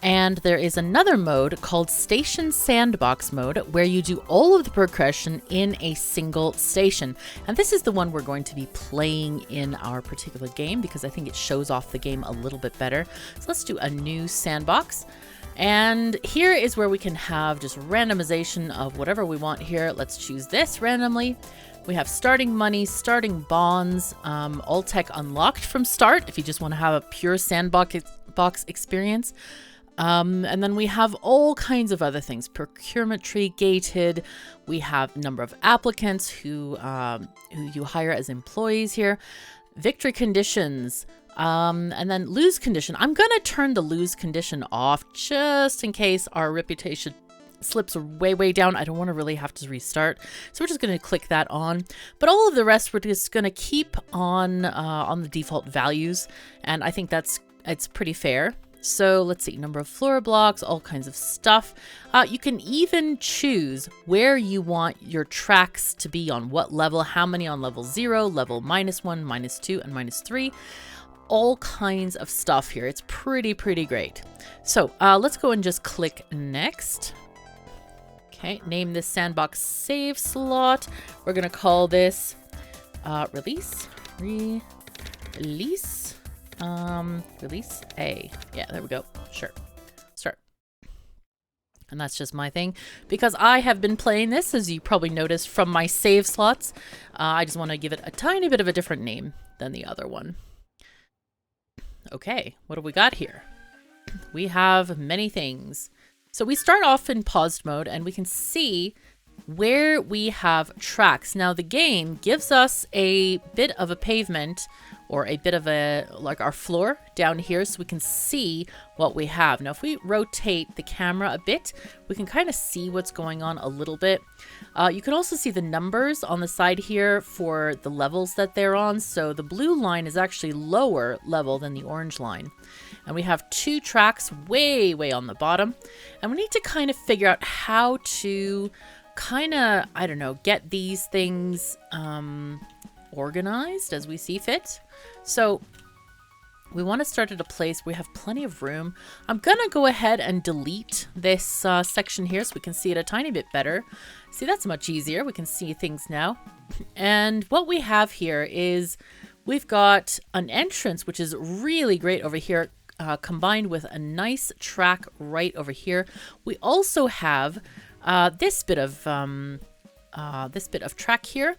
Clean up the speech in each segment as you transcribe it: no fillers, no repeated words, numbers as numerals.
And there is another mode called Station Sandbox mode where you do all of the progression in a single station. And this is the one we're going to be playing in our particular game because I think it shows off the game a little bit better. So let's do a new sandbox. And here is where we can have just randomization of whatever we want here. Let's choose this randomly. We have starting money, starting bonds, all tech unlocked from start if you just want to have a pure sandbox experience. And then we have all kinds of other things. Procurement tree gated. We have number of applicants who you hire as employees here. Victory conditions. And then lose condition. I'm going to turn the lose condition off just in case our reputation slips way down. I don't want to really have to restart. So we're just going to click that on. But all of the rest we're just going to keep on the default values. And I think it's pretty fair. So let's see, number of floor blocks, all kinds of stuff. You can even choose where you want your tracks to be on what level, how many on level 0, level -1, -2, and -3. All kinds of stuff here. It's pretty great. So let's go and just click next. Okay, name this sandbox save slot. We're going to call this release A. Yeah, there we go. Sure. Start. And that's just my thing because I have been playing this, as you probably noticed from my save slots. I just want to give it a tiny bit of a different name than the other one. Okay, what do we got here? We have many things. So we start off in paused mode and we can see where we have tracks. Now the game gives us a bit of a pavement or a bit of like our floor down here so we can see what we have. Now if we rotate the camera a bit, we can kind of see what's going on a little bit. You can also see the numbers on the side here for the levels that they're on. So the blue line is actually lower level than the orange line. And we have 2 tracks way on the bottom. And we need to kind of figure out how to kind of, I don't know, get these things organized as we see fit. So we want to start at a place where we have plenty of room. I'm going to go ahead and delete this section here so we can see it a tiny bit better. See, that's much easier. We can see things now. And what we have here is we've got an entrance, which is really great over here, combined with a nice track right over here. We also have this bit of track here,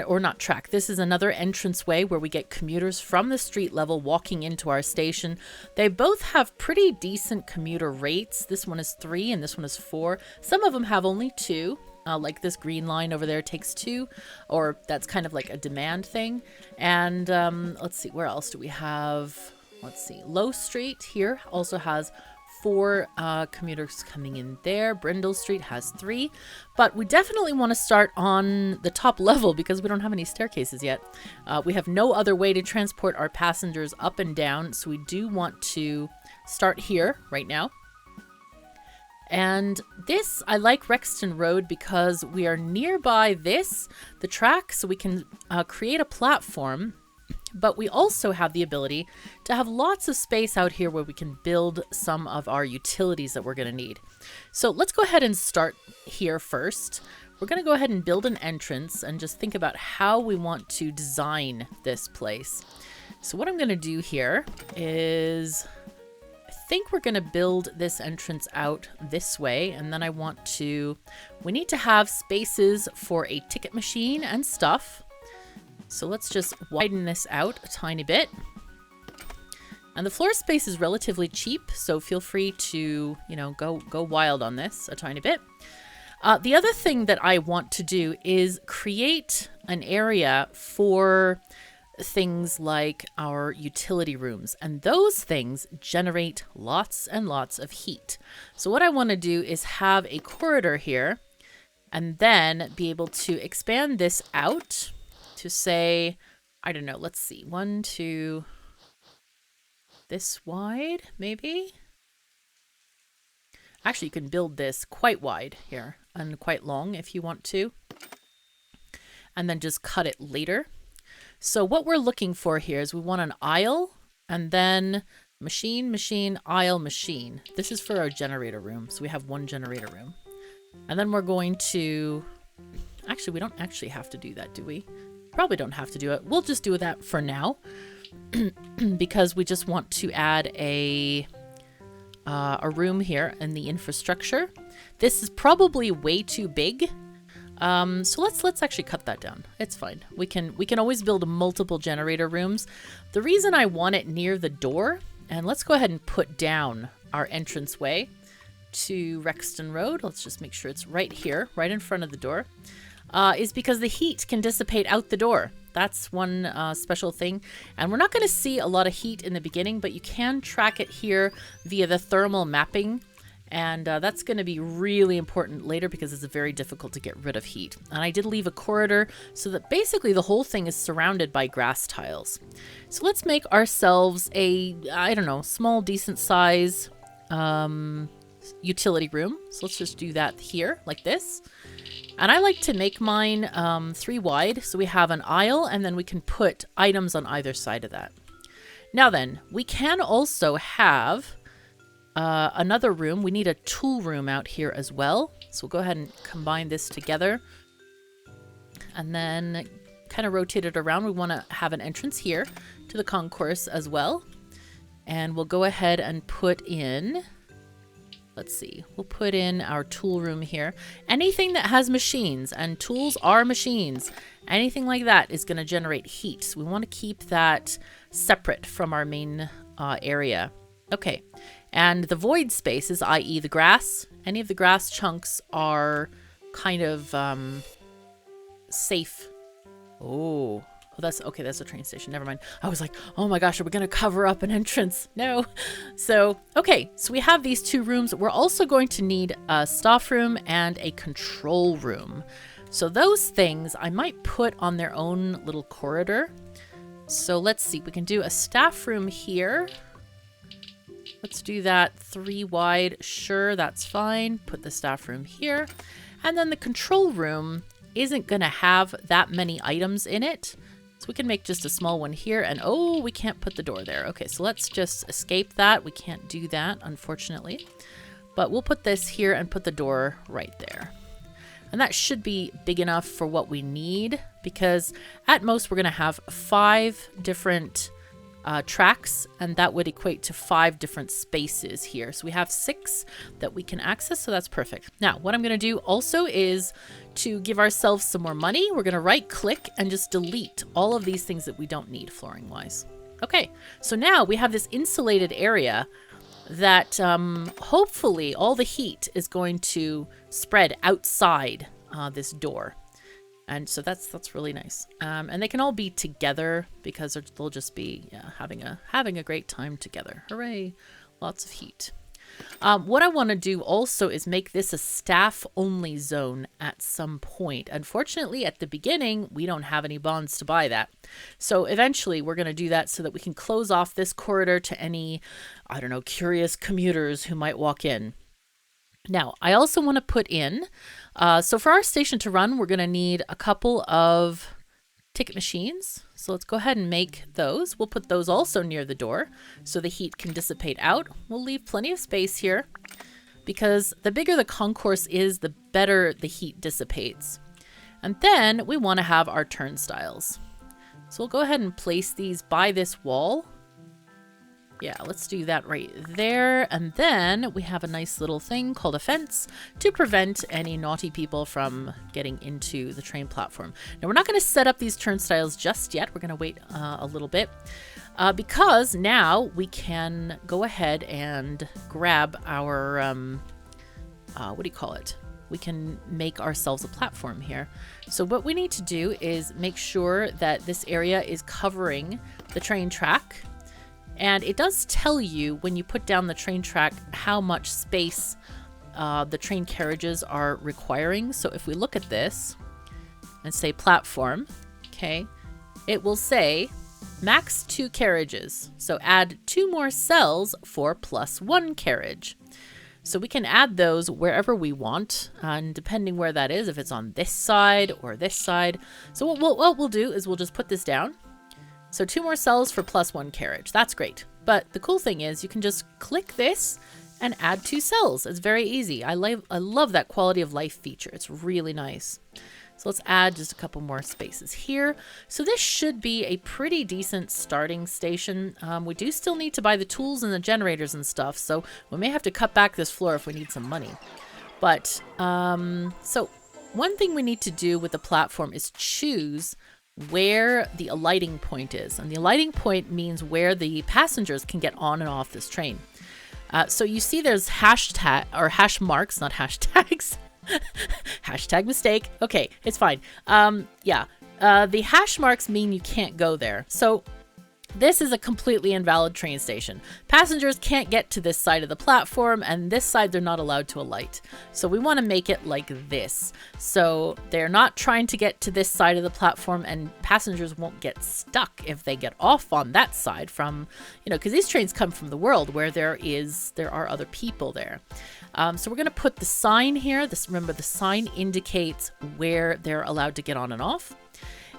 or not track. This is another entranceway where we get commuters from the street level walking into our station. They both have pretty decent commuter rates. This one is 3 and this one is 4. Some of them have only 2. Like this green line over there takes 2, or that's kind of like a demand thing. And let's see, where else do we have? Let's see, Low Street here also has 4 commuters coming in there. Brindle Street has 3, but we definitely want to start on the top level because we don't have any staircases yet. We have no other way to transport our passengers up and down, so we do want to start here right now. And this, I like Rexton Road because we are nearby the track, so we can create a platform. But we also have the ability to have lots of space out here where we can build some of our utilities that we're going to need. So let's go ahead and start here first. We're going to go ahead and build an entrance and just think about how we want to design this place. So what I'm going to do here is, I think we're going to build this entrance out this way. And then we need to have spaces for a ticket machine and stuff. So let's just widen this out a tiny bit. And the floor space is relatively cheap, so feel free to, go wild on this a tiny bit. The other thing that I want to do is create an area for things like our utility rooms, and those things generate lots and lots of heat. So what I want to do is have a corridor here and then be able to expand this out to say, I don't know, let's see, 1, 2, this wide, maybe? Actually, you can build this quite wide here and quite long if you want to, and then just cut it later. So what we're looking for here is we want an aisle and then Machine, machine, aisle, machine. This is for our generator room. So we have one generator room. And then we're going to... Actually, we don't actually have to do that, do we? Probably don't have to do it. We'll just do that for now. Because we just want to add a room here in the infrastructure. This is probably way too big. So let's actually cut that down. It's fine. We can always build multiple generator rooms. The reason I want it near the door, and let's go ahead and put down our entranceway to Rexton Road. Let's just make sure it's right here, right in front of the door, is because the heat can dissipate out the door. That's one special thing. And we're not going to see a lot of heat in the beginning, but you can track it here via the thermal mapping. And that's going to be really important later because it's very difficult to get rid of heat. And I did leave a corridor so that basically the whole thing is surrounded by grass tiles. So let's make ourselves a, I don't know, small, decent size utility room. So let's just do that here like this. And I like to make mine 3 wide. So we have an aisle and then we can put items on either side of that. Now then, we can also have another room. We need a tool room out here as well. So we'll go ahead and combine this together. And then kind of rotate it around. We want to have an entrance here to the concourse as well. And we'll go ahead and put in... Let's see, we'll put in our tool room here. Anything that has machines, and tools are machines, anything like that is going to generate heat. So we want to keep that separate from our main area. Okay, and the void spaces, i.e. the grass, any of the grass chunks are kind of safe. Oh, that's okay. That's a train station. Never mind. I was like, oh my gosh, are we going to cover up an entrance? No. So, okay. So we have these 2 rooms. We're also going to need a staff room and a control room. So those things I might put on their own little corridor. So let's see. We can do a staff room here. Let's do that 3 wide. Sure, that's fine. Put the staff room here. And then the control room isn't going to have that many items in it. So we can make just a small one here, and oh, we can't put the door there. Okay, so let's just escape that. We can't do that, unfortunately. But we'll put this here and put the door right there. And that should be big enough for what we need, because at most we're going to have 5 different tracks, and that would equate to 5 different spaces here. So we have 6 that we can access, so that's perfect. Now, what I'm going to do also is to give ourselves some more money. We're going to right click and just delete all of these things that we don't need flooring wise. Okay, so now we have this insulated area that hopefully all the heat is going to spread outside this door. And so that's really nice. And they can all be together because they'll just be having a great time together. Hooray! Lots of heat. What I want to do also is make this a staff-only zone at some point. Unfortunately, at the beginning, we don't have any bonds to buy that. So eventually, we're going to do that so that we can close off this corridor to any, I don't know, curious commuters who might walk in. Now, I also want to put in, so for our station to run, we're going to need a couple of ticket machines. So let's go ahead and make those. We'll put those also near the door so the heat can dissipate out. We'll leave plenty of space here because the bigger the concourse is, the better the heat dissipates. And then we want to have our turnstiles. So we'll go ahead and place these by this wall. Yeah, let's do that right there. And then we have a nice little thing called a fence to prevent any naughty people from getting into the train platform. Now, we're not going to set up these turnstiles just yet. We're going to wait a little bit because now we can go ahead and grab our, what do you call it? We can make ourselves a platform here. So what we need to do is make sure that this area is covering the train track. And it does tell you when you put down the train track how much space the train carriages are requiring. So if we look at this and say platform, okay, it will say max 2 carriages. So add 2 more cells for +1 carriage. So we can add those wherever we want, and depending where that is, if it's on this side or this side. So what we'll do is we'll just put this down. So 2 more cells for +1 carriage. That's great. But the cool thing is you can just click this and add 2 cells. It's very easy. I love that quality of life feature. It's really nice. So let's add just a couple more spaces here. So this should be a pretty decent starting station. We do still need to buy the tools and the generators and stuff, so we may have to cut back this floor if we need some money. But, so one thing we need to do with the platform is choose where the alighting point is. And the alighting point means where the passengers can get on and off this train. So you see there's hash marks, not hashtags. Hashtag mistake. Okay, it's fine. The hash marks mean you can't go there. So this is a completely invalid train station. Passengers can't get to this side of the platform, and this side they're not allowed to alight. So we want to make it like this. So they're not trying to get to this side of the platform, and passengers won't get stuck if they get off on that side from, because these trains come from the world where there are other people there. So we're going to put the sign here. Remember, the sign indicates where they're allowed to get on and off.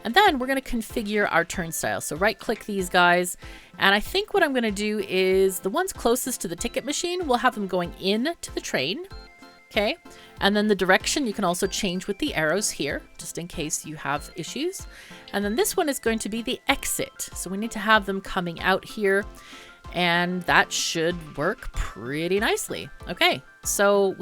And then we're going to configure our turnstiles. So right click these guys. And I think what I'm going to do is the ones closest to the ticket machine, we'll have them going in to the train. Okay. And then the direction you can also change with the arrows here, just in case you have issues. And then this one is going to be the exit. So we need to have them coming out here. And that should work pretty nicely. Okay. So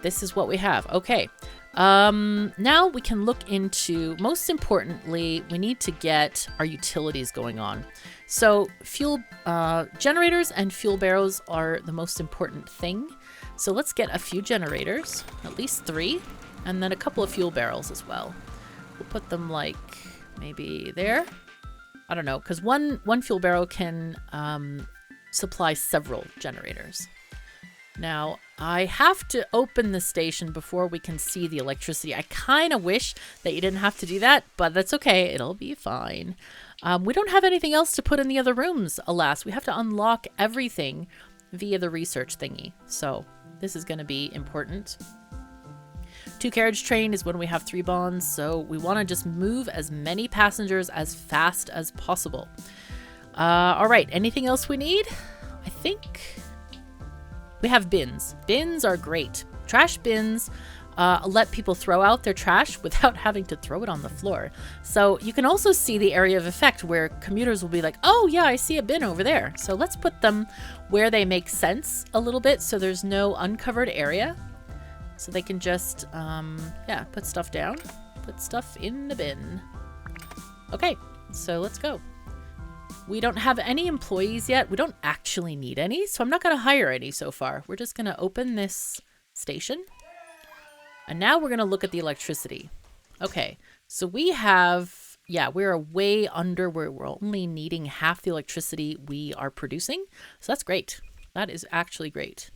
this is what we have. Okay. Now we can look into, most importantly, we need to get our utilities going on. So fuel generators and fuel barrels are the most important thing. So let's get a few generators, at least 3, and then a couple of fuel barrels as well. We'll put them like maybe there. I don't know, because one fuel barrel can supply several generators. Now, I have to open the station before we can see the electricity. I kind of wish that you didn't have to do that, but that's okay. It'll be fine. We don't have anything else to put in the other rooms, alas. We have to unlock everything via the research thingy. So this is going to be important. 2-carriage train is when we have 3 bonds, so we want to just move as many passengers as fast as possible. All right, anything else we need? I think we have bins. Bins are great. Trash bins let people throw out their trash without having to throw it on the floor. So you can also see the area of effect where commuters will be like, oh yeah, I see a bin over there. So let's put them where they make sense a little bit so there's no uncovered area. So they can just, put stuff down, put stuff in the bin. Okay, so let's go. We don't have any employees yet. We don't actually need any, so I'm not going to hire any so far. We're just going to open this station. And now we're going to look at the electricity. Okay, so we have, we're way under where we're only needing half the electricity we are producing. So that's great. That is actually great.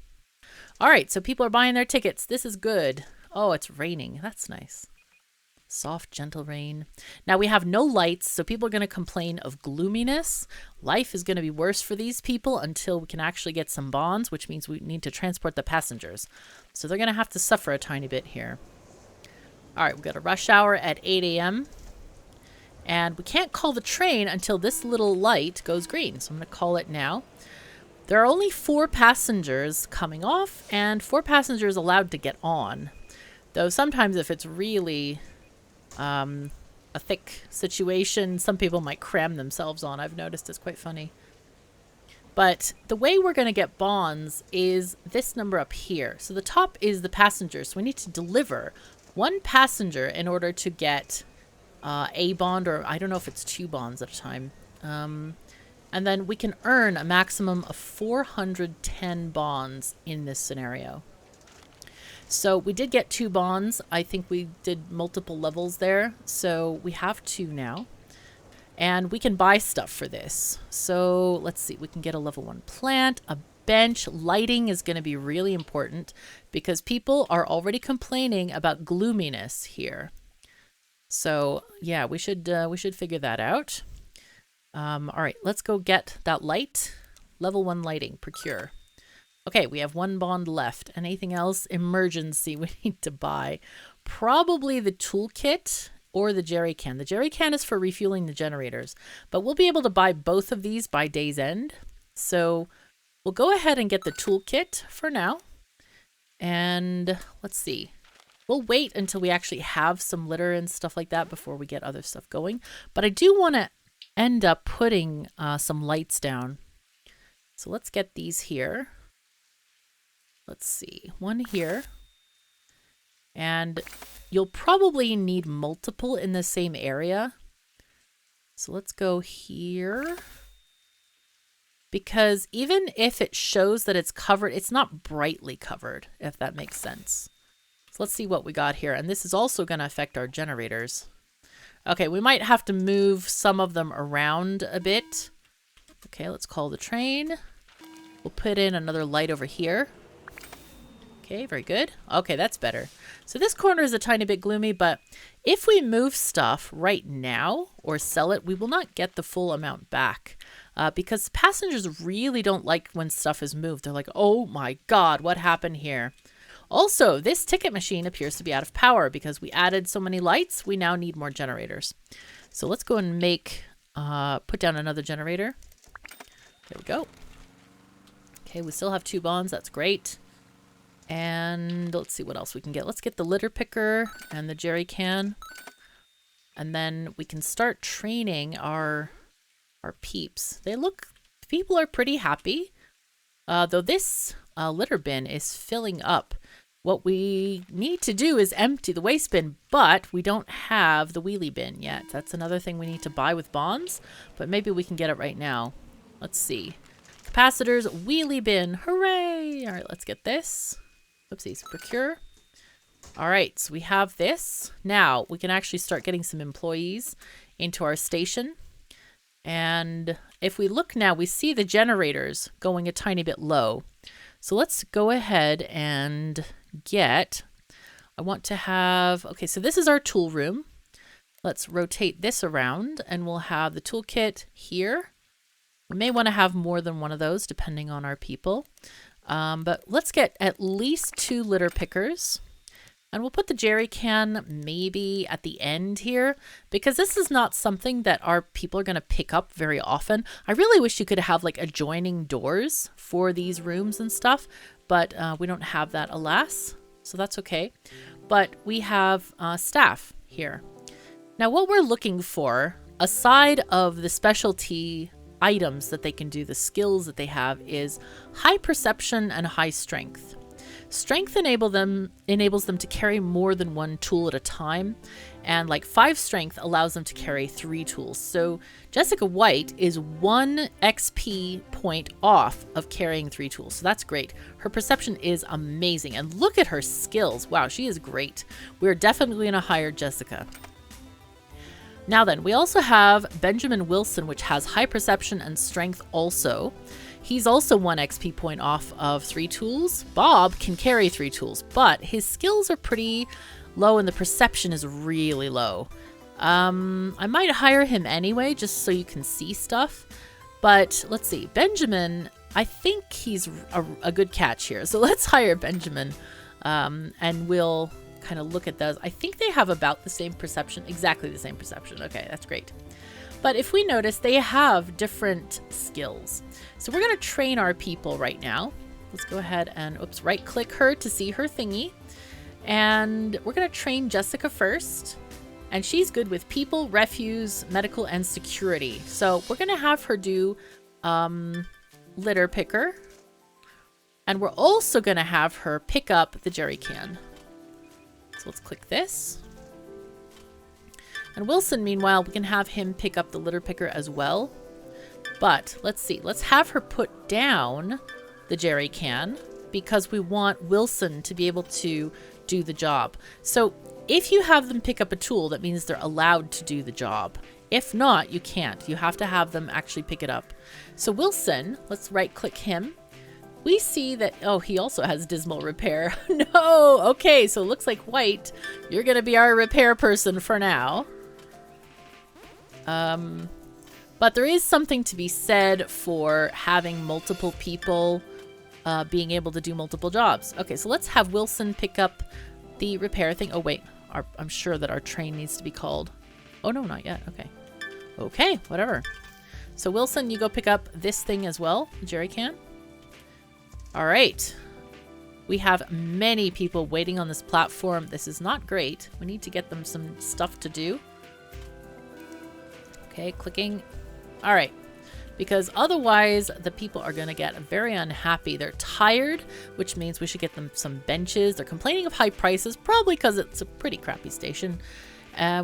All right, so people are buying their tickets. This is good. Oh, it's raining. That's nice. Soft, gentle rain. Now we have no lights, so people are going to complain of gloominess. Life is going to be worse for these people until we can actually get some bonds, which means we need to transport the passengers. So they're going to have to suffer a tiny bit here. All right, we've got a rush hour at 8 a.m. And we can't call the train until this little light goes green. So I'm going to call it now. There are only 4 passengers coming off and 4 passengers allowed to get on. Though sometimes if it's really a thick situation, some people might cram themselves on. I've noticed it's quite funny. But the way we're going to get bonds is this number up here. So the top is the passengers. So we need to deliver 1 passenger in order to get a bond, or I don't know if it's 2 bonds at a time. And then we can earn a maximum of 410 bonds in this scenario. So we did get 2 bonds. I think we did multiple levels there. So we have 2 now. And we can buy stuff for this. So let's see. We can get a level 1 plant, a bench. Lighting is going to be really important because people are already complaining about gloominess here. So yeah, we should figure that out. All right, let's go get that light. Level 1 lighting, procure. Okay, we have 1 bond left. Anything else? Emergency we need to buy. Probably the toolkit or the jerry can. The jerry can is for refueling the generators, but we'll be able to buy both of these by day's end. So we'll go ahead and get the toolkit for now. And let's see. We'll wait until we actually have some litter and stuff like that before we get other stuff going. But I do want to end up putting some lights down. So let's get these here. Let's see. One here. And you'll probably need multiple in the same area. So let's go here. Because even if it shows that it's covered, it's not brightly covered, if that makes sense. So let's see what we got here. And this is also going to affect our generators. Okay, we might have to move some of them around a bit. Okay, let's call the train. We'll put in another light over here. Okay, very good. Okay, that's better. So this corner is a tiny bit gloomy, but if we move stuff right now or sell it, we will not get the full amount back. Because passengers really don't like when stuff is moved. They're like, oh my God, what happened here? Also, this ticket machine appears to be out of power because we added so many lights. We now need more generators. So let's go and put down another generator. There we go. Okay, we still have 2 bombs. That's great. And let's see what else we can get. Let's get the litter picker and the jerry can. And then we can start training our peeps. People are pretty happy. Though this litter bin is filling up. What we need to do is empty the waste bin, but we don't have the wheelie bin yet. That's another thing we need to buy with bonds, but maybe we can get it right now. Let's see. Capacitors, wheelie bin, hooray! All right, let's get this. Oopsies, procure. All right, so we have this. Now we can actually start getting some employees into our station. And if we look now, we see the generators going a tiny bit low. So let's go ahead and I want to have, okay, so this is our tool room. Let's rotate this around and we'll have the toolkit here. We may want to have more than one of those depending on our people. But let's get at least 2 litter pickers. And we'll put the jerry can maybe at the end here because this is not something that our people are going to pick up very often. I really wish you could have like adjoining doors for these rooms and stuff, but we don't have that, alas. So that's okay. But we have staff here. Now what we're looking for, aside of the specialty items that they can do, the skills that they have, is high perception and high strength. Strength enables them to carry more than 1 tool at a time, and like 5 strength allows them to carry 3 tools. So Jessica White is 1 XP point off of carrying 3 tools. So that's great. Her perception is amazing, and look at her skills. Wow, she is great. We're definitely going to hire Jessica. Now then, we also have Benjamin Wilson, which has high perception and strength also. He's also 1 XP point off of 3 tools. Bob can carry 3 tools, but his skills are pretty low and the perception is really low. I might hire him anyway, just so you can see stuff. But let's see, Benjamin, I think he's a good catch here. So let's hire Benjamin and we'll kind of look at those. I think they have about the same perception, exactly the same perception. Okay, that's great. But if we notice, they have different skills. So we're going to train our people right now. Let's go ahead and, right click her to see her thingy. And we're going to train Jessica first. And she's good with people, refuse, medical, and security. So we're going to have her do litter picker. And we're also going to have her pick up the jerry can. So let's click this. And Wilson, meanwhile, we can have him pick up the litter picker as well. But let's see, let's have her put down the jerry can because we want Wilson to be able to do the job. So if you have them pick up a tool, that means they're allowed to do the job. If not, you can't. You have to have them actually pick it up. So Wilson, let's right click him. We see that, oh, he also has dismal repair. No, okay, so it looks like White, you're gonna be our repair person for now. But there is something to be said for having multiple people being able to do multiple jobs. Okay, so let's have Wilson pick up the repair thing. Oh, wait. I'm sure that our train needs to be called. Oh no, not yet. Okay. Okay, whatever. So Wilson, you go pick up this thing as well, the jerry can. All right. We have many people waiting on this platform. This is not great. We need to get them some stuff to do. Okay, clicking. All right. Because otherwise the people are going to get very unhappy. They're tired, which means we should get them some benches. They're complaining of high prices, probably because it's a pretty crappy station.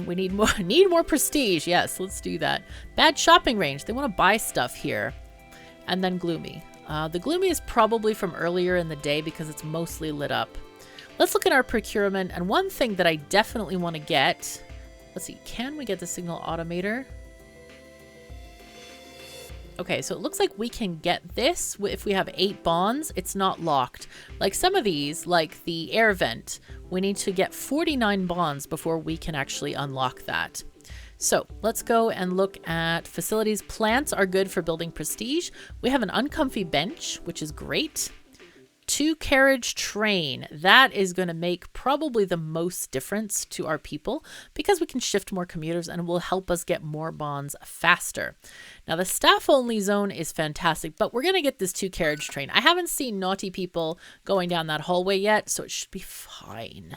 We need more prestige. Yes, let's do that. Bad shopping range. They want to buy stuff here. And then gloomy. The gloomy is probably from earlier in the day because it's mostly lit up. Let's look at our procurement. And one thing that I definitely want to get. Let's see. Can we get the signal automator? Okay, so it looks like we can get this if we have 8 bonds. It's not locked. Like some of these, like the air vent, we need to get 49 bonds before we can actually unlock that. So let's go and look at facilities. Plants are good for building prestige. We have an uncomfy bench, which is great. 2-carriage train. That is going to make probably the most difference to our people because we can shift more commuters and it will help us get more bonds faster. Now the staff only zone is fantastic, but we're going to get this 2-carriage train. I haven't seen naughty people going down that hallway yet, so it should be fine.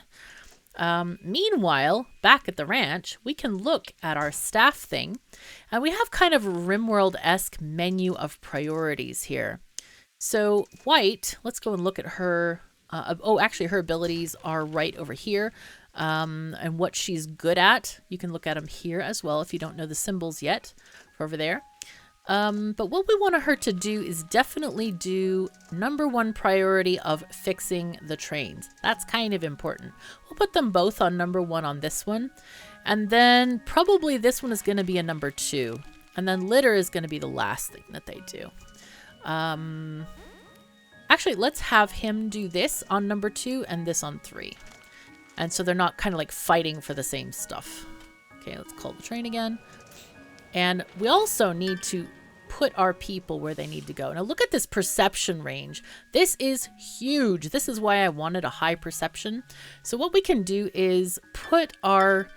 Meanwhile, back at the ranch, we can look at our staff thing and we have kind of a RimWorld-esque menu of priorities here. So White, let's go and look at her. Oh, actually her abilities are right over here. And what she's good at, you can look at them here as well if you don't know the symbols yet over there. But what we want her to do is definitely do #1 priority of fixing the trains. That's kind of important. We'll put them both on #1 on this one. And then probably this one is going to be a #2. And then litter is going to be the last thing that they do. Actually, let's have him do this on #2 and this on 3. And so they're not kind of like fighting for the same stuff. Okay, let's call the train again. And we also need to put our people where they need to go. Now look at this perception range. This is huge. This is why I wanted a high perception. So what we can do is put our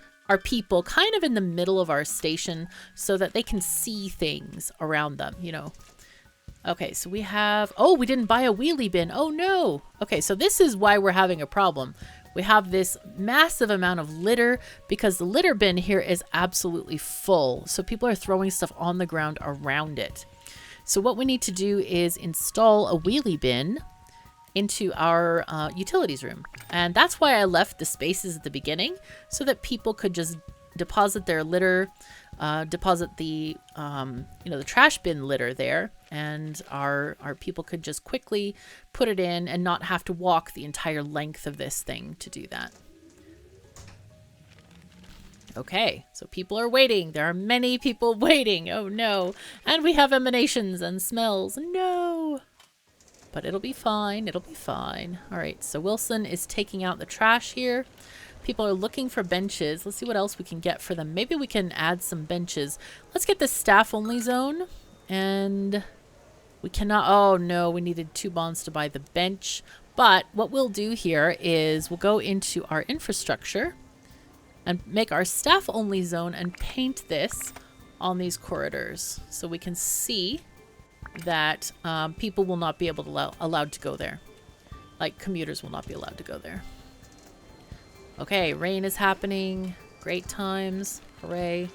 people kind of in the middle of our station so that they can see things around them, you know. Okay, so we have, oh, we didn't buy a wheelie bin. Oh no. Okay, so this is why we're having a problem. We have this massive amount of litter because the litter bin here is absolutely full. So people are throwing stuff on the ground around it. So what we need to do is install a wheelie bin into our utilities room. And that's why I left the spaces at the beginning so that people could just deposit their litter, deposit the the trash bin litter there, and our people could just quickly put it in and not have to walk the entire length of this thing to do that. Okay, so people are waiting. There are many people waiting. Oh no. And we have emanations and smells. No. But it'll be fine. It'll be fine. All right, so Wilson is taking out the trash here. People are looking for benches. Let's see what else we can get for them. Maybe we can add some benches. Let's get the staff only zone. And we cannot, oh no, we needed 2 bonds to buy the bench. But what we'll do here is we'll go into our infrastructure and make our staff only zone and paint this on these corridors. So we can see that people will not be able to allowed to go there. Like commuters will not be allowed to go there. Okay, rain is happening. Great times. Hooray.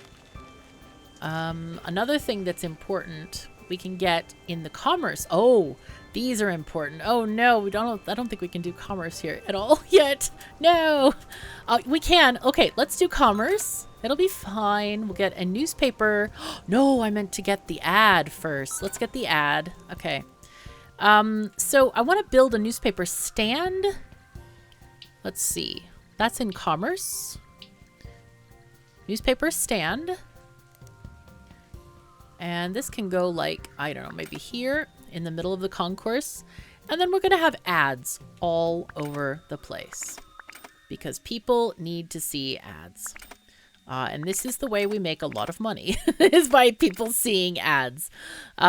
Another thing that's important we can get in the commerce. Oh, these are important. Oh no, I don't think we can do commerce here at all yet. No. We can. Okay, let's do commerce. It'll be fine. We'll get a newspaper. No, I meant to get the ad first. Let's get the ad. Okay. So I want to build a newspaper stand. Let's see. That's in commerce. Newspaper stand. And this can go like, I don't know, maybe here in the middle of the concourse. And then we're going to have ads all over the place because people need to see ads. And this is the way we make a lot of money is by people seeing ads.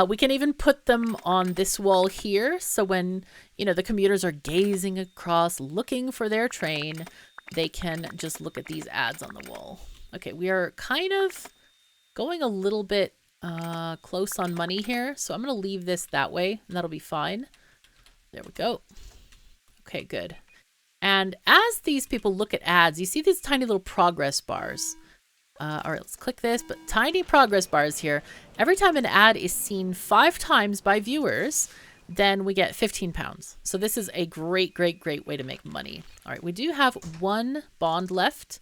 We can even put them on this wall here. So when, the commuters are gazing across, looking for their train, they can just look at these ads on the wall. Okay, we are kind of going a little bit close on money here, so I'm going to leave this that way, and that'll be fine. There we go. Okay, good. And as these people look at ads, you see these tiny little progress bars. All right, let's click this, but tiny progress bars here. Every time an ad is seen 5 times by viewers, then we get 15 pounds. So this is a great, great, great way to make money. All right, we do have 1 bond left,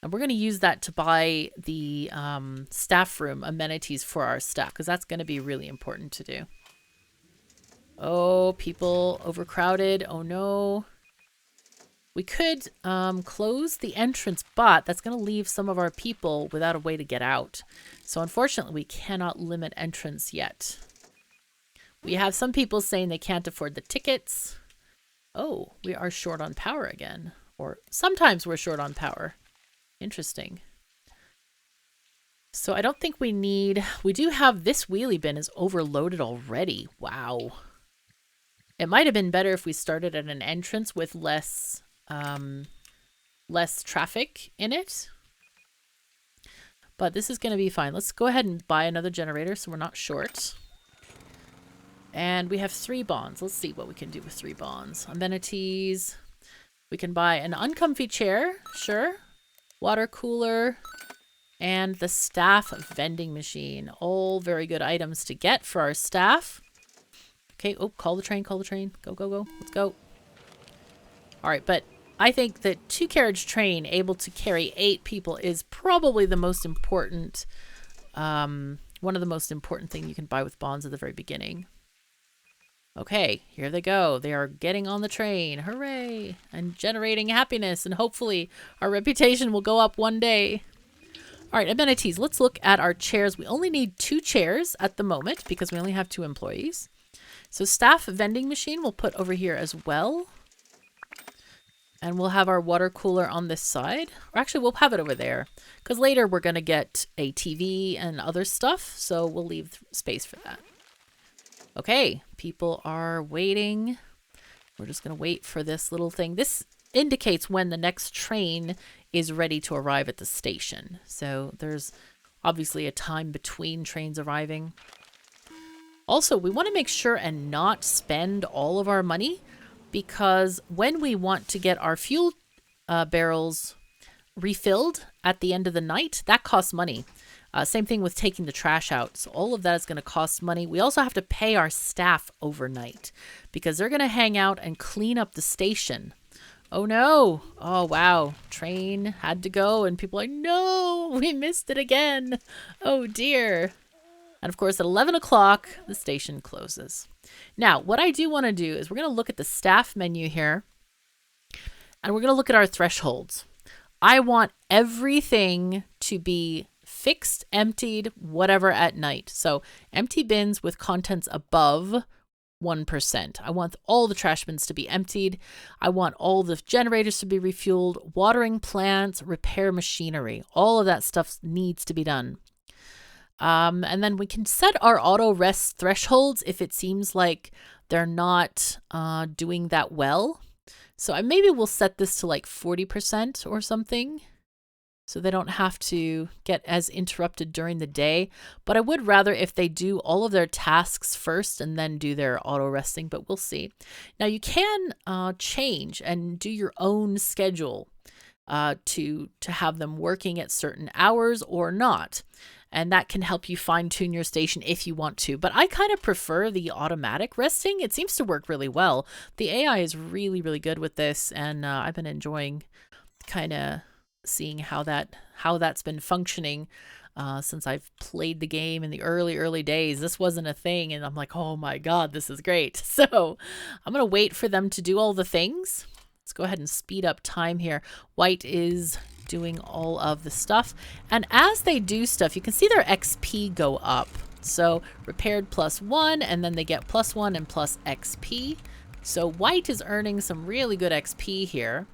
and we're going to use that to buy the staff room amenities for our staff, because that's going to be really important to do. Oh, people overcrowded. Oh no. We could close the entrance, but that's going to leave some of our people without a way to get out. So unfortunately, we cannot limit entrance yet. We have some people saying they can't afford the tickets. Oh, we are short on power again. Or sometimes we're short on power. Interesting. So I don't think we need... We do have this wheelie bin is overloaded already. Wow. It might have been better if we started at an entrance with less traffic in it. But this is going to be fine. Let's go ahead and buy another generator so we're not short. And we have 3 bonds. Let's see what we can do with 3 bonds. Amenities. We can buy an uncomfy chair. Sure. Water cooler. And the staff vending machine. All very good items to get for our staff. Okay. Oh, call the train. Call the train. Go, go, go. Let's go. All right. But I think the 2-carriage train able to carry 8 people is probably the most important, one of the most important things you can buy with bonds at the very beginning. Okay, here they go. They are getting on the train. Hooray! And generating happiness, and hopefully our reputation will go up one day. All right, amenities. Let's look at our chairs. We only need 2 chairs at the moment because we only have 2 employees. So staff vending machine we'll put over here as well. And we'll have our water cooler on this side. Or actually, we'll have it over there. Because later we're going to get a TV and other stuff. So we'll leave space for that. Okay, people are waiting. We're just going to wait for this little thing. This indicates when the next train is ready to arrive at the station. So there's obviously a time between trains arriving. Also, we want to make sure and not spend all of our money, because when we want to get our fuel barrels refilled at the end of the night, that costs money. Same thing with taking the trash out. So all of that is going to cost money. We also have to pay our staff overnight because they're going to hang out and clean up the station. Oh no. Oh wow. Train had to go and people are like, no, we missed it again. Oh dear. And of course at 11 o'clock, the station closes. Now, what I do want to do is we're going to look at the staff menu here and we're going to look at our thresholds. I want everything to be fixed, emptied, whatever at night. So empty bins with contents above 1%. I want all the trash bins to be emptied. I want all the generators to be refueled, watering plants, repair machinery. All of that stuff needs to be done. And then we can set our auto rest thresholds if it seems like they're not doing that well. So maybe we'll set this to like 40% or something, so they don't have to get as interrupted during the day. But I would rather if they do all of their tasks first and then do their auto resting, but we'll see. Now you can change and do your own schedule to have them working at certain hours or not. And that can help you fine tune your station if you want to. But I kind of prefer the automatic resting. It seems to work really well. The AI is really, really good with this. And I've been enjoying kind of seeing how that's been functioning since I've played the game in the early days. This wasn't a thing. And I'm like, oh my God, this is great. So I'm going to wait for them to do all the things. Let's go ahead and speed up time here. White is doing all of the stuff. And as they do stuff, you can see their XP go up. So repaired +1, and then they get +1 and plus XP. So white is earning some really good XP here.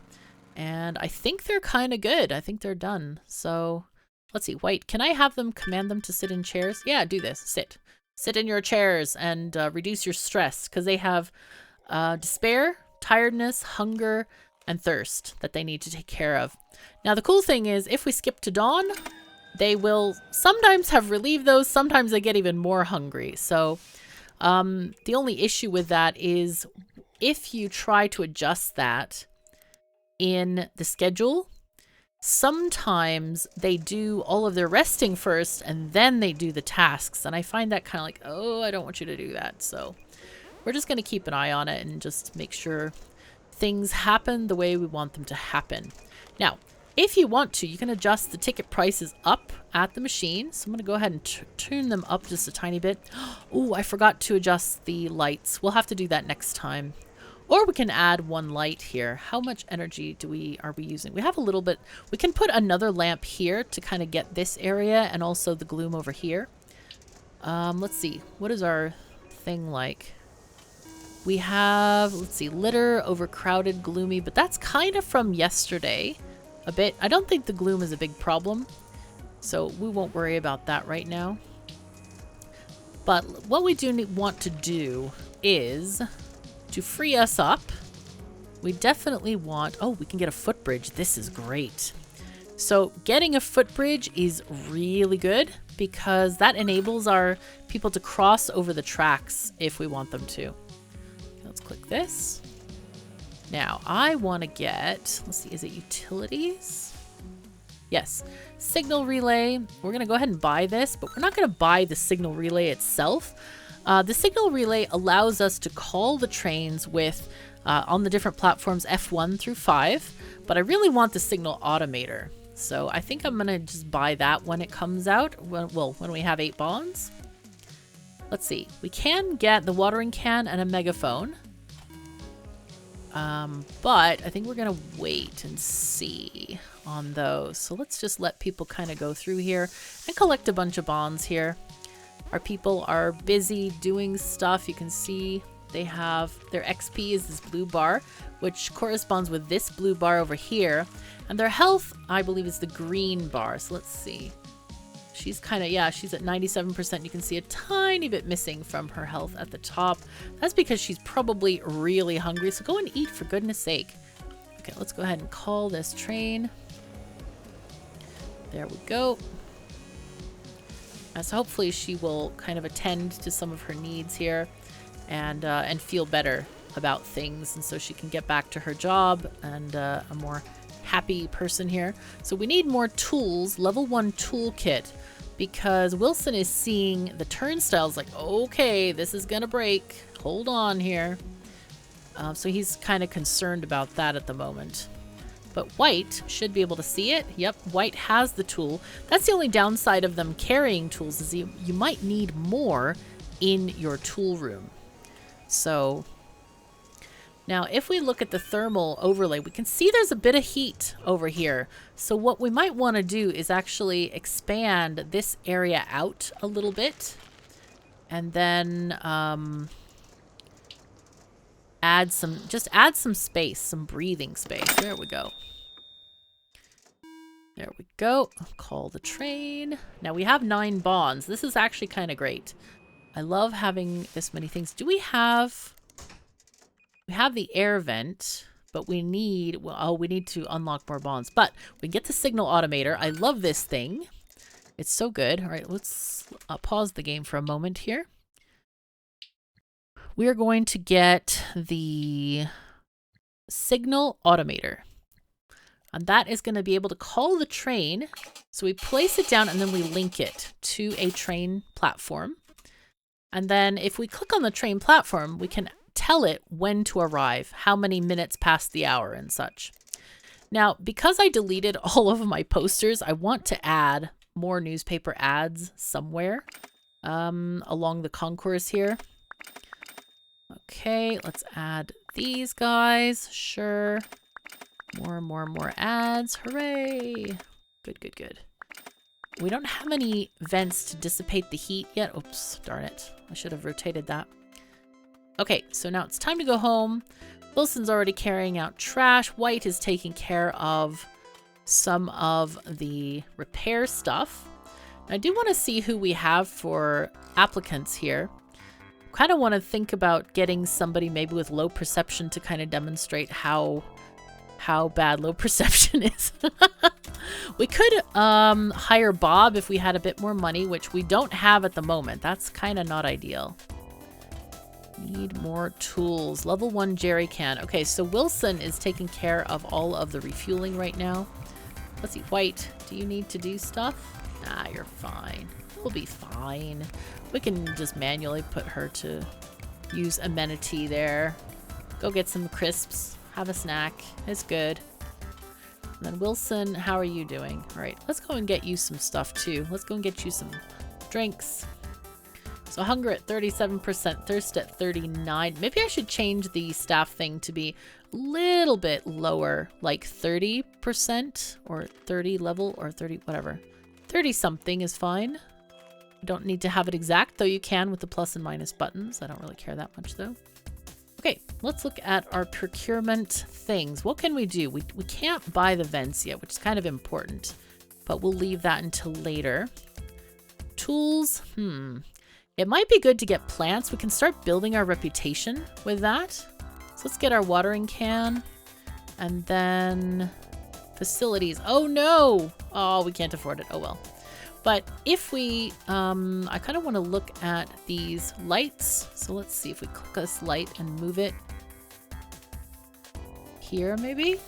And I think they're kind of good. I think they're done. So let's see. White, can I have them command them to sit in chairs? Yeah, do this. Sit. Sit in your chairs and reduce your stress, because they have despair, tiredness, hunger, and thirst that they need to take care of. Now, the cool thing is if we skip to dawn, they will sometimes have relieved those. Sometimes they get even more hungry. So the only issue with that is if you try to adjust that in the schedule, sometimes they do all of their resting first and then they do the tasks. And I find that kind of like, oh, I don't want you to do that. So we're just going to keep an eye on it and just make sure things happen the way we want them to happen. Now, if you want to, you can adjust the ticket prices up at the machine. So I'm going to go ahead and tune them up just a tiny bit. Oh, I forgot to adjust the lights. We'll have to do that next time. Or we can add one light here. How much energy are we using? We have a little bit. We can put another lamp here to kind of get this area and also the gloom over here. Let's see. What is our thing like? We have, let's see, litter, overcrowded, gloomy, but that's kind of from yesterday a bit. I don't think the gloom is a big problem, so we won't worry about that right now. But what we do want to do is to free us up. We definitely want, oh, we can get a footbridge. This is great. So getting a footbridge is really good because that enables our people to cross over the tracks if we want them to. Let's click this. Now I want to get, let's see, is it utilities? Yes, signal relay. We're going to go ahead and buy this, but we're not going to buy the signal relay itself. The signal relay allows us to call the trains with, on the different platforms F1 through 5, but I really want the signal automator. So I think I'm going to just buy that when it comes out, when we have 8 bonds. Let's see, we can get the watering can and a megaphone. But I think we're going to wait and see on those. So let's just let people kind of go through here and collect a bunch of bonds here. Our people are busy doing stuff. You can see they have their XP is this blue bar, which corresponds with this blue bar over here. And their health, I believe, is the green bar. So let's see. She's kind of, yeah, she's at 97%. You can see a tiny bit missing from her health at the top. That's because she's probably really hungry. So go and eat, for goodness sake. Okay, let's go ahead and call this train. There we go. So hopefully she will kind of attend to some of her needs here and feel better about things. And so she can get back to her job and a more happy person here. So we need more tools, level 1 toolkit, because Wilson is seeing the turnstiles like, okay, this is gonna break. Hold on here. So he's kind of concerned about that at the moment. But White should be able to see it. Yep, White has the tool. That's the only downside of them carrying tools is you might need more in your tool room. So now if we look at the thermal overlay, we can see there's a bit of heat over here. So what we might want to do is actually expand this area out a little bit. And then add some space, some breathing space. There we go. There we go. Call the train. Now we have 9 bonds. This is actually kind of great. I love having this many things. Do we have the air vent, but we need, well, oh, we need to unlock more bonds. But we get the signal automator. I love this thing. It's so good. All right, let's pause the game for a moment here. We are going to get the signal automator. And that is going to be able to call the train. So we place it down and then we link it to a train platform. And then if we click on the train platform, we can tell it when to arrive, how many minutes past the hour and such. Now, because I deleted all of my posters, I want to add more newspaper ads somewhere along the concourse here. Okay, let's add these guys. Sure. More ads. Hooray. Good, good, good. We don't have any vents to dissipate the heat yet. Oops, darn it. I should have rotated that. Okay, so now it's time to go home. Wilson's already carrying out trash. White is taking care of some of the repair stuff. I do want to see who we have for applicants here. Kind of want to think about getting somebody maybe with low perception to kind of demonstrate how how bad low perception is. We could hire Bob if we had a bit more money, which we don't have at the moment. That's kind of not ideal. Need more tools. Level 1 jerry can. Okay, so Wilson is taking care of all of the refueling right now. Let's see, White, do you need to do stuff? Nah, you're fine. We'll be fine. We can just manually put her to use amenity there. Go get some crisps. Have a snack. It's good. And then Wilson, how are you doing? All right, let's go and get you some stuff too. Let's go and get you some drinks. So hunger at 37%, thirst at 39. Maybe I should change the staff thing to be a little bit lower, like 30% or 30 level or 30, whatever. 30 something is fine. You don't need to have it exact, though you can with the plus and minus buttons. I don't really care that much though. Okay, let's look at our procurement things. What can we do? We can't buy the vents yet, which is kind of important, but we'll leave that until later. Tools, It might be good to get plants. We can start building our reputation with that. So let's get our watering can. And then facilities. Oh no! Oh, we can't afford it. Oh well. But if we, I kind of want to look at these lights. So let's see if we click this light and move it here maybe.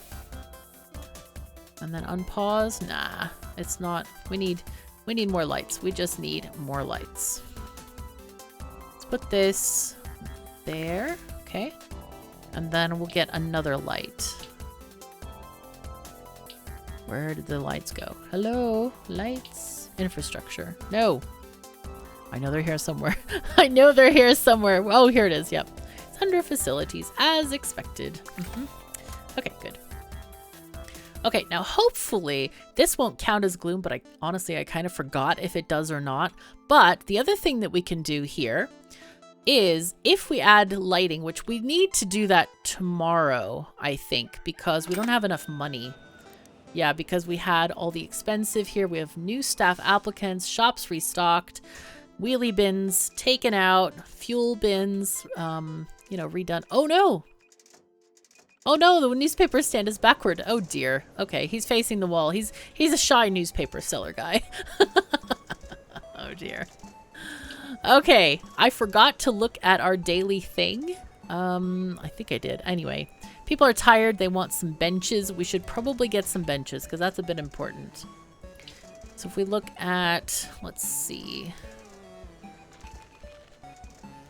And then unpause. Nah, it's not. We need more lights. We just need more lights. Let's put this there. Okay. And then we'll get another light. Where did the lights go? Hello, lights. Infrastructure. No. I know they're here somewhere. I know they're here somewhere. Oh, here it is. Yep. It's under facilities as expected. Okay, good. Okay, now hopefully this won't count as gloom, but honestly, I kind of forgot if it does or not. But the other thing that we can do here is if we add lighting, which we need to do that tomorrow, I think, because we don't have enough money. Yeah, because we had all the expensive here. We have new staff applicants, shops restocked, wheelie bins taken out, fuel bins, you know, redone. Oh no! Oh no, the newspaper stand is backward. Oh dear. Okay, he's facing the wall. He's a shy newspaper seller guy. Oh dear. Okay, I forgot to look at our daily thing. I think I did. Anyway, people are tired. They want some benches. We should probably get some benches because that's a bit important. So if we look at, let's see.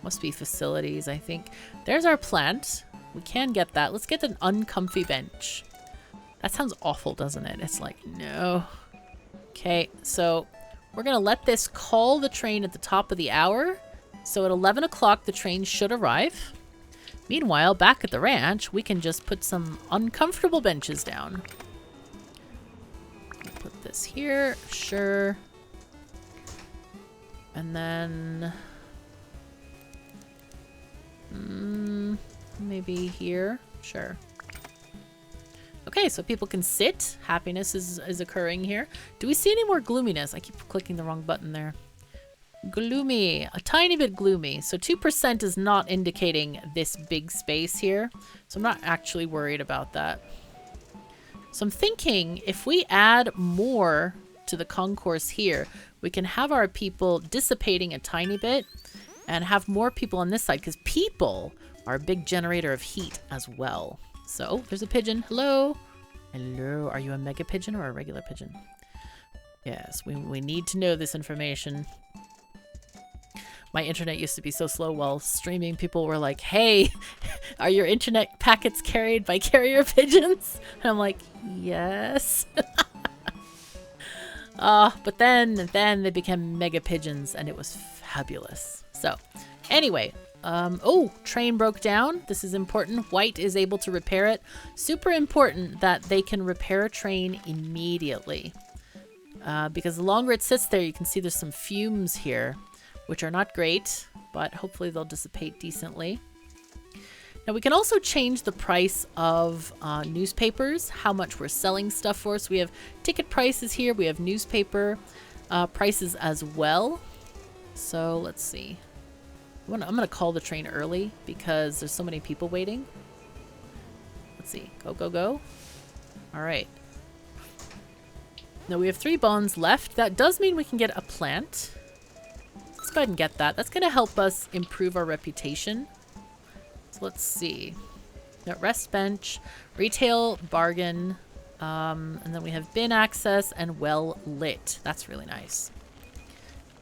Must be facilities, I think. There's our plant. We can get that. Let's get an uncomfy bench. That sounds awful, doesn't it? It's like, no. Okay, so we're going to let this call the train at the top of the hour. So at 11 o'clock, the train should arrive. Meanwhile, back at the ranch, we can just put some uncomfortable benches down. Put this here, sure. And then maybe here, sure. Okay, so people can sit. Happiness is occurring here. Do we see any more gloominess? I keep clicking the wrong button there. Gloomy, a tiny bit gloomy. So 2% is not indicating this big space here. So I'm not actually worried about that. So I'm thinking if we add more to the concourse here, we can have our people dissipating a tiny bit and have more people on this side because people are a big generator of heat as well. So there's a pigeon. Hello. Hello. Are you a mega pigeon or a regular pigeon? Yes, we need to know this information. My internet used to be so slow while streaming. People were like, hey, are your internet packets carried by carrier pigeons? And I'm like, yes. But then they became mega pigeons and it was fabulous. So anyway, oh, train broke down. This is important. White is able to repair it. Super important that they can repair a train immediately. Because the longer it sits there, you can see there's some fumes here, which are not great, but hopefully they'll dissipate decently. Now we can also change the price of newspapers, how much we're selling stuff for. So we have ticket prices here, we have newspaper prices as well. So let's see. I'm gonna call the train early because there's so many people waiting. Let's see, go, go, go. All right. Now we have 3 bones left. That does mean we can get a plant. Let's go ahead and get that. That's going to help us improve our reputation. So let's see. We got rest bench, retail, bargain, and then we have bin access and well lit. That's really nice.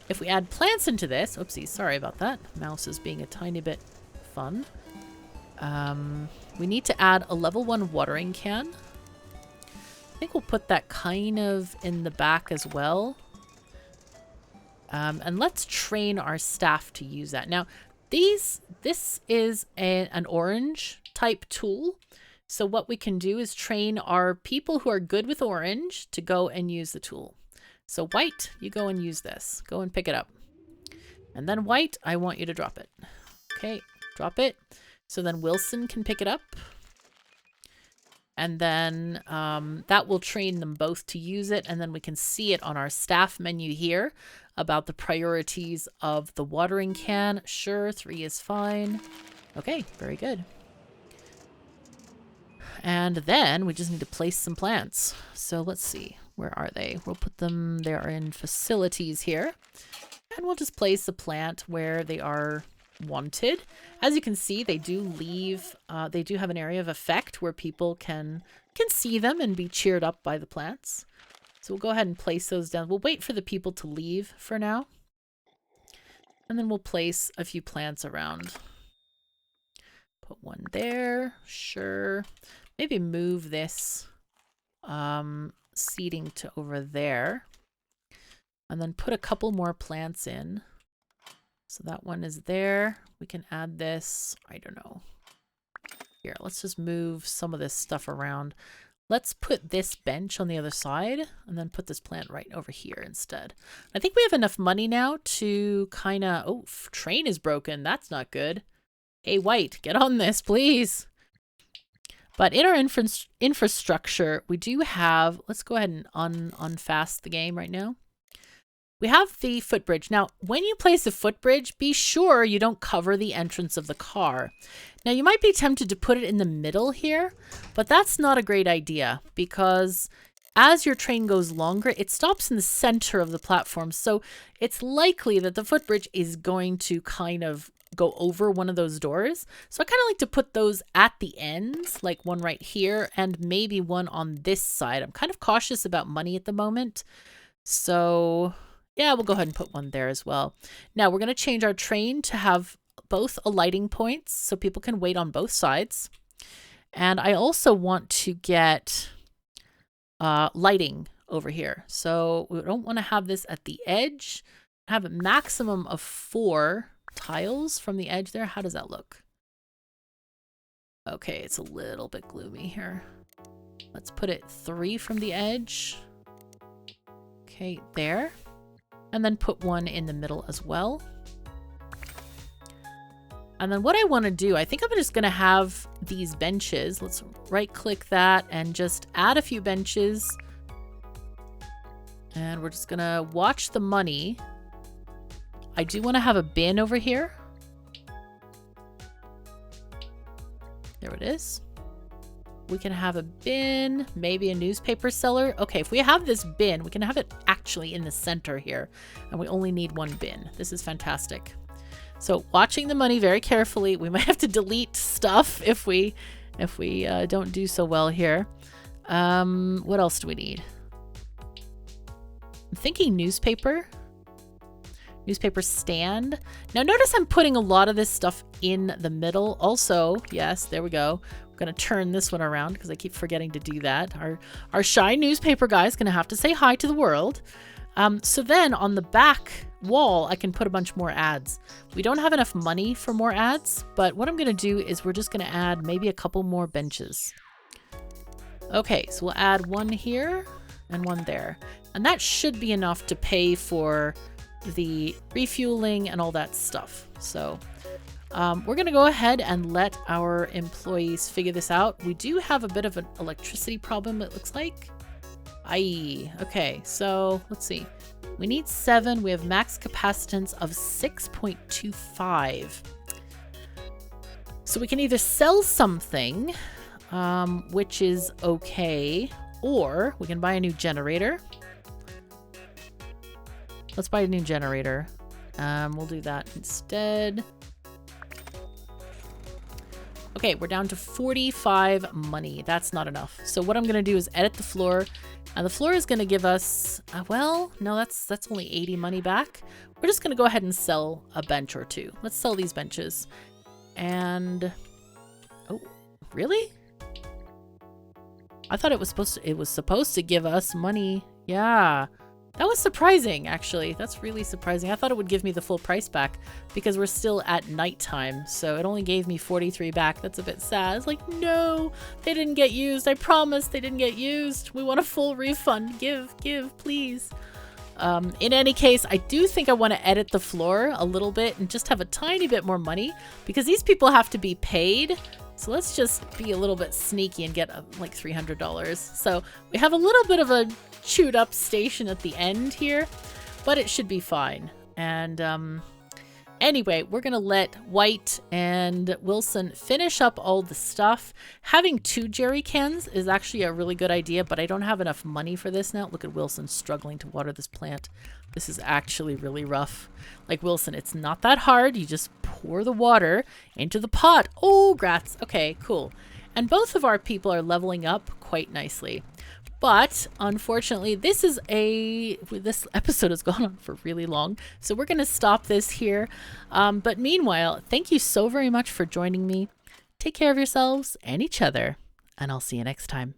If we add plants into this, oopsie, sorry about that. Mouse is being a tiny bit fun. We need to add a level 1 watering can. I think we'll put that kind of in the back as well. And let's train our staff to use that. Now, this is an orange type tool. So what we can do is train our people who are good with orange to go and use the tool. So white, you go and use this. Go and pick it up. And then white, I want you to drop it. Okay, drop it. So then Wilson can pick it up. And then that will train them both to use it. And then we can see it on our staff menu here about the priorities of the watering can. Sure, 3 is fine. Okay, very good. And then we just need to place some plants. So let's see, where are they? We'll put them, they are in facilities here. And we'll just place a plant where they are wanted. As you can see, they do leave, they do have an area of effect where people can see them and be cheered up by the plants. So we'll go ahead and place those down. We'll wait for the people to leave for now. And then we'll place a few plants around. Put one there, sure. Maybe move this seating to over there. And then put a couple more plants in. So that one is there. We can add this, I don't know. Here, let's just move some of this stuff around. Let's put this bench on the other side and then put this plant right over here instead. I think we have enough money now to kind of... Oh, train is broken. That's not good. Hey, White, get on this, please. But in our infrastructure, we do have... Let's go ahead and unfast the game right now. We have the footbridge. Now, when you place a footbridge, be sure you don't cover the entrance of the car. Now, you might be tempted to put it in the middle here, but that's not a great idea because as your train goes longer, it stops in the center of the platform. So it's likely that the footbridge is going to kind of go over one of those doors. So I kind of like to put those at the ends, like one right here and maybe one on this side. I'm kind of cautious about money at the moment. So... yeah, we'll go ahead and put one there as well. Now we're going to change our train to have both alighting points so people can wait on both sides. And I also want to get lighting over here. So we don't want to have this at the edge. Have a maximum of 4 tiles from the edge there. How does that look? Okay, it's a little bit gloomy here. Let's put it 3 from the edge. Okay, there. And then put one in the middle as well. And then what I want to do, I think I'm just going to have these benches. Let's right click that and just add a few benches. And we're just going to watch the money. I do want to have a bin over here. There it is. We can have a bin, maybe a newspaper seller. Okay, if we have this bin, we can have it actually in the center here. And we only need 1 bin. This is fantastic. So watching the money very carefully. We might have to delete stuff if we don't do so well here. What else do we need? I'm thinking newspaper. Newspaper stand. Now notice I'm putting a lot of this stuff in the middle. Also, yes, there we go. I'm going to turn this one around because I keep forgetting to do that. Our shy newspaper guy is going to have to say hi to the world. So then on the back wall, I can put a bunch more ads. We don't have enough money for more ads, but what I'm going to do is we're just going to add maybe a couple more benches. Okay, so we'll add 1 here and 1 there. And that should be enough to pay for the refueling and all that stuff. So we're going to go ahead and let our employees figure this out. We do have a bit of an electricity problem, it looks like. Aye. Okay, so let's see. We need 7. We have max capacitance of 6.25. So we can either sell something, which is okay, or we can buy a new generator. Let's buy a new generator. We'll do that instead. Okay, we're down to 45 money. That's not enough. So what I'm going to do is edit the floor. And the floor is going to give us, well, no, that's only 80 money back. We're just going to go ahead and sell a bench or two. Let's sell these benches. And, oh, really? I thought it was supposed to give us money. Yeah. That was surprising, actually. That's really surprising. I thought it would give me the full price back because we're still at nighttime. So it only gave me 43 back. That's a bit sad. It's like, no, they didn't get used. I promise they didn't get used. We want a full refund. Give, please. In any case, I do think I want to edit the floor a little bit and just have a tiny bit more money because these people have to be paid. So let's just be a little bit sneaky and get like $300. So we have a little bit of a chewed up station at the end here, but it should be fine. And anyway, we're gonna let White and Wilson finish up all the stuff. Having 2 jerry cans is actually a really good idea, but I don't have enough money for this now. Look at Wilson struggling to water this plant. This is actually really rough. Like, Wilson, it's not that hard. You just pour the water into the pot. Oh, grats. Okay, cool. And both of our people are leveling up quite nicely. But unfortunately, this episode has gone on for really long, so we're going to stop this here. But meanwhile, thank you so very much for joining me. Take care of yourselves and each other, and I'll see you next time.